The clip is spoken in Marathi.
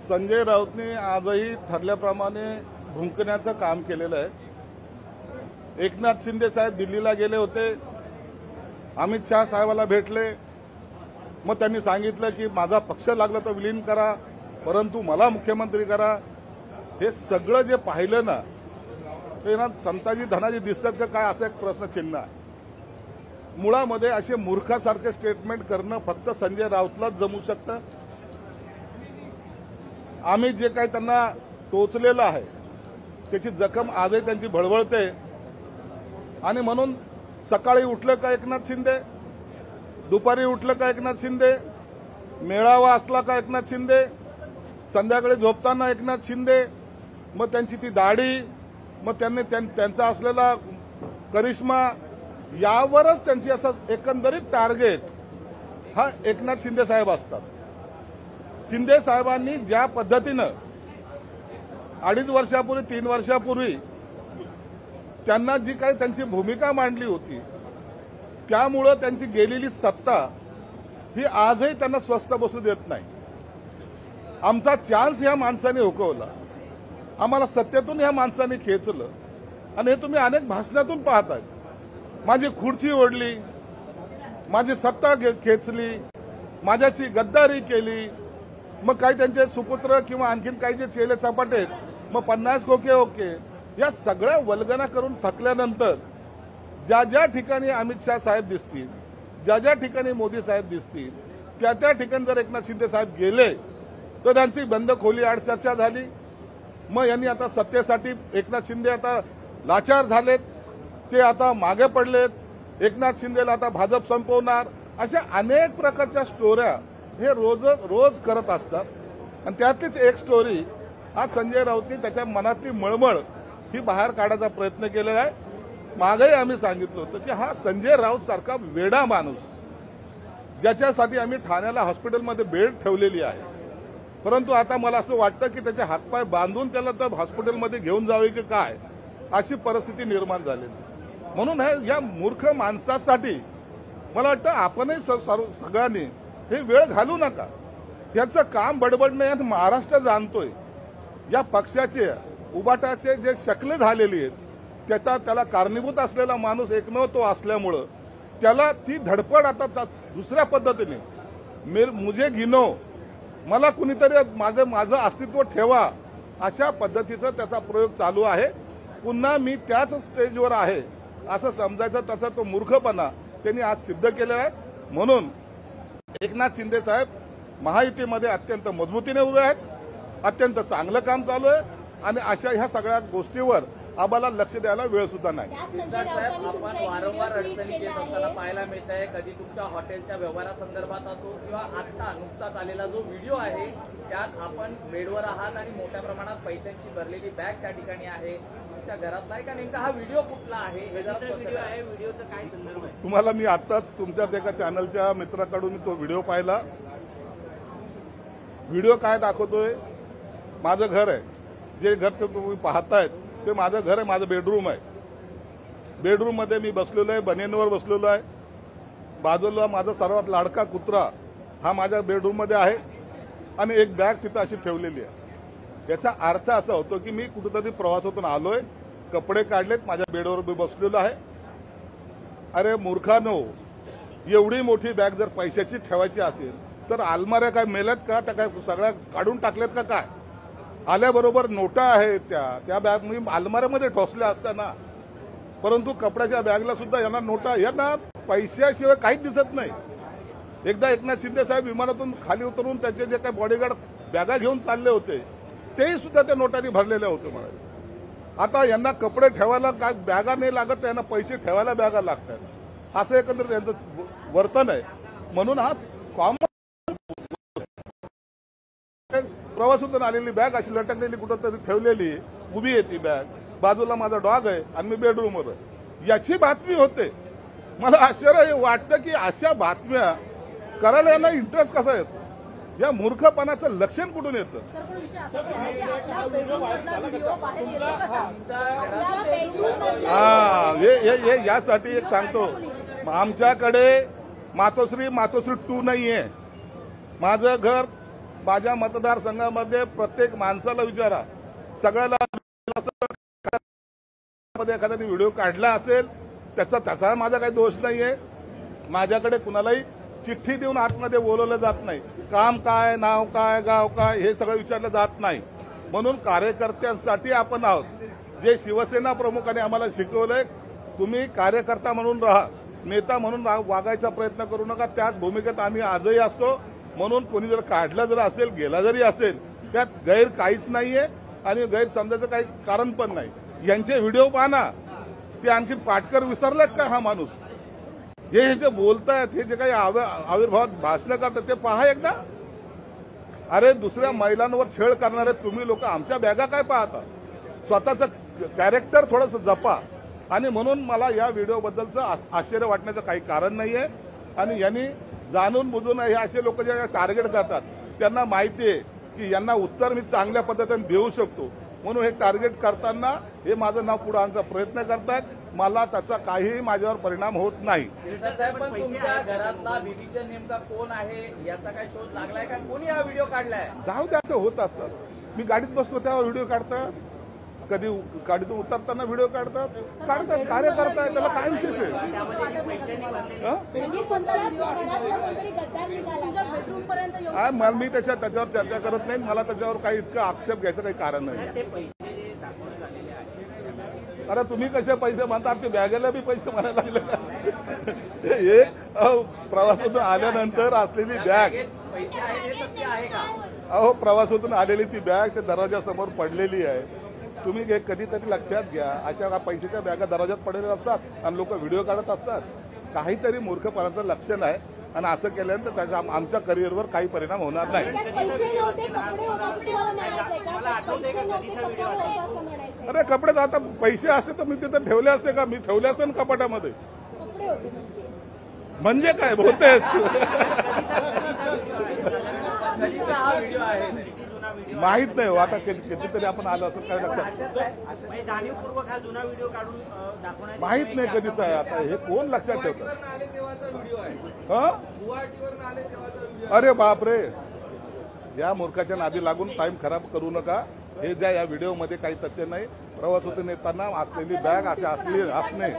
संजय राऊतने आजही ठरल्याप्रमाणे भुंकण्याचं काम केलेलं आहे। एकनाथ शिंदे साहेब दिल्लीला गेले होते, अमित शाह साहेबाला भेटले, मग त्यांनी सांगितलं की माझा पक्ष लागला तर विलीन करा, परंतु मला मुख्यमंत्री करा। हे सगळं जे पाहिलं ना ते ना संताजी धनाजी दिसतात का काय असं एक प्रश्नचिन्ह आहे। मुळामध्ये असे मूर्खासारखे स्टेटमेंट करणं फक्त संजय राऊतलाच जमू शकतं। आम्ही जे काही त्यांना टोचलेलं आहे त्याची जखम आजही त्यांची भळवळते आणि म्हणून सकाळी उठलं का एकनाथ शिंदे, दुपारी उठलं का एकनाथ शिंदे, मेळावा असला का एकनाथ शिंदे, संध्याकाळी झोपताना एकनाथ शिंदे, मग त्यांची ती दाढी, मग त्यांनी त्यांचा असलेला करिश्मा, यावरच त्यांची असं एकंदरीत टार्गेट हा एकनाथ शिंदे साहेब असतात। शिंदे साहेबांनी ज्या पद्धतीनं 2.5 वर्षापूर्वी 3 वर्षापूर्वी त्यांना जी काही त्यांची भूमिका मांडली होती त्यामुळं त्यांची गेलेली सत्ता ही आजही त्यांना स्वस्थ बसू देत नाही। आमचा चान्स ह्या माणसाने हुकवला, आम्हाला सत्तेतून ह्या माणसाने खेचलं आणि हे तुम्ही अनेक भाषणातून पाहताय। माझी खुर्ची ओढली, माझी सत्ता खेचली, माझ्याशी गद्दारी केली, मग काही त्यांचे सुपुत्र किंवा आणखीन काही जे चेले चपाटे मग 50 खोके ओके, या सगळ्या वल्गना करून थकल्यानंतर ज्या ज्या ठिकाणी अमित शाह साहेब दिसतील, ज्या ज्या ठिकाणी मोदी साहेब दिसतील, त्या त्या ठिकाणी जर एकनाथ शिंदे साहेब गेले तर त्यांची बंद खोली आड चर्चा झाली। मग यांनी आता सत्तेसाठी एकनाथ शिंदे आता लाचार झालेत, ते आता मागे पडलेत, एकनाथ शिंदेला आता भाजप संपवणार, अशा अनेक प्रकारच्या स्टोऱ्या हे रोज करत असतात। आणि त्यातलीच एक स्टोरी आज संजय राऊतनी त्याच्या मनातली मळमळ ही बाहेर काढायचा प्रयत्न केलेला आहे। मागेही आम्ही सांगितलं होतं की हा संजय राऊत सारखा वेडा माणूस, ज्याच्यासाठी आम्ही ठाण्याला हॉस्पिटलमध्ये बेड ठेवलेली आहे, परंतु आता मला असं वाटतं की त्याचे हातपाय बांधून त्याला तर हॉस्पिटलमध्ये घेऊन जावे की काय अशी परिस्थिती निर्माण झालेली। म्हणून या मूर्ख माणसासाठी मला वाटतं आपणही सगळ्यांनी हे वेळ घालू नका। याचं काम बडबडणं यात महाराष्ट्र जाणतोय। या पक्षाचे उबाटाचे जे शकले झालेली आहेत त्याला कारणीभूत असलेला माणूस एकमेव तो असल्यामुळं त्याला ती धडपड आता दुसऱ्या पद्धतीने मुझे गिनो, मला कुणीतरी माझं अस्तित्व ठेवा, अशा पद्धतीचा त्याचा प्रयोग चालू आहे। पुन्हा मी त्याच स्टेजवर आहे असं समजायचा त्याचा तो मूर्खपणा त्यांनी आज सिद्ध केला आहे। म्हणून एकनाथ शिंदे साहेब महायुतीमध्ये अत्यंत मजबूतीने उभे आहेत, अत्यंत चांगलं काम चालू आहे आणि अशा ह्या सगळ्या गोष्टीवर आम्हाला लक्ष द्यायला वेळ सुद्धा नाही। साहेब, आपण वारंवार अडचणीत येत असताना पाहायला मिळत आहे, कधी तुमच्या हॉटेलच्या व्यवहारासंदर्भात असो किंवा आता नुकताच आलेला जो व्हिडिओ आहे त्यात आपण बेडवर आहात आणि मोठ्या प्रमाणात पैशांची भरलेली बॅग त्या ठिकाणी आहे, तुमच्या घरातला आहे का नेमका हा व्हिडिओ कुठला आहे? व्हिडिओचा काय संदर्भ आहे? तुम्हाला मी आताच तुमच्याच एका चॅनलच्या मित्राकडून तो व्हिडिओ पाहिला। व्हिडिओ काय दाखवतोय? माझं घर आहे, जे घर तुम्ही पाहतायत ते माझं घर आहे, माझं बेडरूम आहे। बेडरूम मध्ये मी बसलेलो आहे, बनेनवर बसलेलो आहे, बाजूला माझा सर्वात लाडका कुत्रा हा माझ्या बेडरूम मध्ये आहे आणि एक बॅग तिथं अशी ठेवलेली आहे। याचा अर्थ असा होतो की मी कुठेतरी प्रवासातून आलोय, कपडे काढलेत, माझ्या बेडवर मी बसलेलो आहे। अरे मूर्खानो, एवढी मोठी बॅग जर पैशाची ठेवायची असेल तर अलमाऱ्या काय मेल्यात का? त्या काय सगळ्या काढून टाकल्यात का काय? आल्याबरोबर नोटा आहेत त्या बॅग मी अलमाऱ्यामध्ये ठोसल्या असताना, परंतु कपड्याच्या बॅगला सुद्धा यांना नोटा, यांना पैशाशिवाय काहीच दिसत नाही। एकदा एकनाथ शिंदे साहेब विमानातून खाली उतरून त्यांचे जे काही बॉडीगार्ड बॅगा घेऊन चालले होते तेही सुद्धा त्या नोटांनी भरलेल्या होते म्हणाले। आता यांना कपडे ठेवायला काय बॅगा नाही लागत, यांना पैसे ठेवायला बॅगा लागतात, असं एकंदरीत त्यांचं वर्तन आहे। म्हणून हा कॉमन प्रवासातून आलेली बॅग अशी लटकलेली कुठंतरी ठेवलेली उभी आहे ती बॅग, बाजूला माझा डॉग आहे आणि मी बेडरूमवर आहे, याची बातमी होते। मला आश्चर्य वाटतं की अशा बातम्या करायला यांना इंटरेस्ट कसा येतो? या मूर्खपणाचं लक्षण कुठून येतं? हे यासाठी एक सांगतो, आमच्याकडे मातोश्री 2 नाहीये। माझं घर माझ्या मतदारसंघामध्ये प्रत्येक माणसाला विचारा, सगळ्याला एखाद्याने व्हिडिओ काढला असेल त्याचा माझा काही दोष नाहीये. माझ्याकडे कुणालाही चिठ्ठी देऊन आतमध्ये बोलवलं जात नाही. काम काय, नाव काय, गाव काय हे सगळं विचारलं जात नाही. म्हणून कार्यकर्त्यांसाठी आपण आहोत. जे शिवसेना प्रमुखांनी आम्हाला शिकवलंय, तुम्ही कार्यकर्ता म्हणून राहा, नेता म्हणून वागायचा प्रयत्न करू नका. त्याच भूमिकेत आम्ही आजही असतो. म्हणून कोणी जर काढला जर असेल, गेला जरी असेल, त्यात गैर काहीच नाहीये आणि गैरसमजाचं काही कारण पण नाही. यांचे व्हिडिओ पहा ना, ते आणखी पाटकर विसरलेत का हा माणूस? हे जे बोलतायत, हे जे काही आविर्भावात भाषणं करतात ते पहा एकदा. अरे दुसऱ्या महिलांवर छळ करणारे तुम्ही लोक आमच्या बॅगा काय पाहता? स्वतःचं कॅरेक्टर थोडंसं जपा. आणि म्हणून मला या व्हिडिओबद्दलचं आश्चर्य वाटण्याचं काही कारण नाहीये. आणि यांनी जाणून बुजून हे असे लोक जे टार्गेट करतात त्यांना माहिती आहे की यांना उत्तर मी चांगल्या पद्धतीने देऊ शकतो, म्हणून हे टार्गेट करताना हे माझं नाव पुढे आणण्याचा प्रयत्न करतात. मला त्याचा काहीही माझ्यावर परिणाम होत नाही. साहेब, पण तुमच्या घरातला विभीषण नेमका कोण आहे याचा काही शोध लागलाय का? कोणी हा व्हिडिओ काढलाय? जाऊ दे, असं होत असतं. मी गाडीत बसतो तेव्हा व्हिडिओ काढतात, कधी गाडीतून उतरताना व्हिडिओ काढतात. कार्यकर्ता आहे, त्याला काय विशेष आहे? मी त्याच्यावर चर्चा करत नाही. मला त्याच्यावर काही इतकं आक्षेप घ्यायचं काही कारण नाही. अरे तुम्ही कसे पैसे म्हणता? आमच्या बॅगेला बी पैसे म्हणायला लागले. एक प्रवासातून आल्यानंतर असलेली बॅग, अहो प्रवासातून आलेली ती बॅग त्या दरवाजासमोर पडलेली आहे. तुम्ही कधीतरी लक्षात घ्या, अशा पैशाच्या बॅगा दरवाजात पडलेल्या असतात आणि लोक व्हिडिओ काढत असतात. काहीतरी मूर्खपणाचं लक्षण आहे आणि असं केल्यानंतर त्याचा आमच्या करिअरवर काही परिणाम होणार नाही. अरे कपडे आता पैसे असते तर मी तिथे ठेवले असते का? मी ठेवले असते ना कपाटामध्ये. म्हणजे काय बोलतेच? माहित नाही. आता कितीतरी आपण आलो असं काय लक्षात माहित नाही कधीच आहे. आता हे कोण लक्षात ठेवतं? अरे बापरे, या मूर्खाच्या नादी लागून टाइम खराब करू नका. हे ज्या या व्हिडिओमध्ये काही तथ्य नाही. प्रवासातून येताना असलेली बॅग अशी असणे